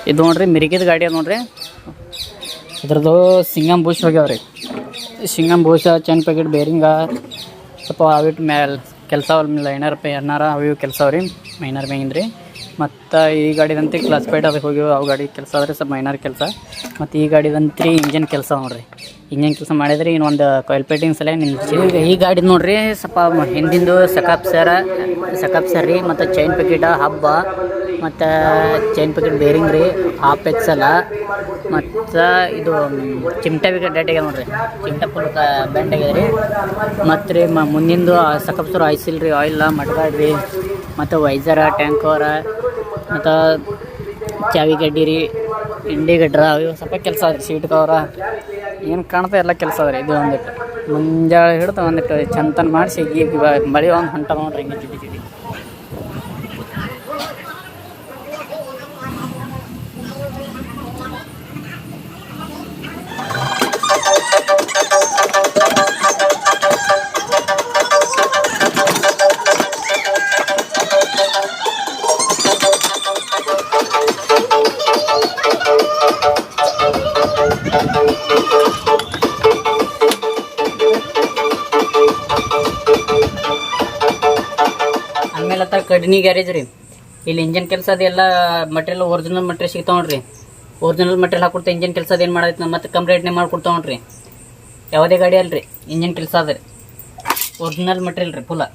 ಇದು ನೋಡ್ರಿ ಮಿರಿಕಿದ ಗಾಡಿ ಅದ ನೋಡ್ರಿ. ಇದ್ರದ್ದು ಸಿಂಗಮ್ ಬೂಸ್ಟ್ ಹೋಗ್ಯಾವ್ರಿ. ಸಿಂಗಮ್ ಬೂಸ್ಟ್ ಚೈನ್ ಪ್ಯಾಕೆಟ್ ಬೇರಿಂಗ ಸ್ವಲ್ಪ ಅವಿಟ್ಟು ಮ್ಯಾಲ ಕೆಲಸ ಲೈನರ್ ಏನಾರ ಅವು ಕೆಲಸ ಅವ್ರಿ ಮೈನರ್ ಮ್ಯಾಗಿಂದ್ರಿ. ಮತ್ತು ಈ ಗಾಡಿದಂತೆ ಕ್ಲಾಸ್ಪೇಟ್ ಅದಕ್ಕೆ ಹೋಗಿವು ಅವು ಗಾಡಿ ಕೆಲಸ ಆದ್ರೆ ಸ್ವಲ್ಪ ಮೈನರ್ ಕೆಲಸ. ಮತ್ತು ಈ ಗಾಡಿದಂತ್ರಿ ಇಂಜನ್ ಕೆಲಸ ನೋಡ್ರಿ. ಇಂಜನ್ ಕೆಲಸ ಮಾಡಿದ್ರಿ ಇನ್ನೊಂದು ಕಾಯಿಲ್ ಪೇಟಿಂಗ್ ಸಲ ನಿಲ್ಸಿ. ಈ ಗಾಡಿ ನೋಡ್ರಿ ಸ್ವಲ್ಪ ಹಿಂದಿಂದು ಸಕಪ್ ಸರ್ ರೀ. ಮತ್ತು ಚೈನ್ ಪ್ಯಾಕೆಟ ಹಬ್ಬ ಮತ್ತು ಚೈನ್ ಪ್ಯಾಕೆಟ್ ಬೇರಿಂಗ್ ರೀ, ಹಾಫ್ ಎಕ್ಸಲ. ಮತ್ತು ಇದು ಚಿಮ್ಟಾ ವಿಕೆಟ್ ಡೇಟ್ ಆಗ್ಯದ ನೋಡ್ರಿ. ಚಿಮ್ಟಾ ಫುಲ್ ಬೆಂಡ್ ಆಗ್ಯದ ರೀ. ಮತ್ತು ರೀ ಮುಂದಿಂದು ಸಕಪ್ ಸರ್ ಆಯ್ಸಿಲ್ ರೀ, ಆಯಿಲ್ಲ ಮಡ್ಗಾಡ್ ರೀ. ಮತ್ತು ವೈಸರ ಟ್ಯಾಂಕರ ಮತ್ತು ಚಾವಿ ಗಡ್ಡಿ ರೀ, ಇಂಡಿ ಗಡ್ರ ಇವು ಸ್ವಲ್ಪ ಕೆಲಸ ಅದ್ರಿ. ಸೀಟ್ ಕವರ ಏನು ಕಾಣ್ತಾ ಎಲ್ಲ ಕೆಲಸ ಅದ್ರಿ. ಇದು ಒಂದಿಟ್ಟು ಮುಂಜಾನೆ ಹಿಡಿದು ಒಂದಿಟ್ಟು ಚಂತನ ಮಾಡಿಸಿ ಈಗ ಮಳೆ ಒಂದು ಹೊಂಟ ನೋಡ್ರಿ ಹಿಂಗೆ ಜಿಡಿ ಜಿಡಿ. ಆಮೇಲೆ ಕಡಿನಿ ಗ್ಯಾರೇಜ್ ರೀ. ಇಲ್ಲಿ ಇಂಜನ್ ಕೆಲಸ ಅದೆಲ್ಲ ಮಟೀರಿಯಲ್ ಒರಿಜಿನಲ್ ಮಟೀರಿಯಲ್ ಸಿಗ್ತಾವ ನೋಡ್ರಿ. ಒರಿಜಿನಲ್ ಮಟೀರಿಯಲ್ ಹಾಕೊಡ್ತಾ ಇಂಜನ್ ಕೆಲಸ ಅದೇನು ಮಾಡೈತೆ ನಾವು ಮತ್ತೆ ಕಮ್ಮಿ ರೇಟ್ನೇ ಮಾಡ್ಕೊಡ್ತಾವ ನೋಡ್ರಿ. ಯಾವುದೇ ಗಾಡಿ ಅಲ್ರಿ ಇಂಜನ್ ಕೆಲಸ ಅದ ರೀ. ಒರಿಜಿನಲ್ ಮಟೀರಿಯಲ್ ರೀ ಫುಲ್ಲ.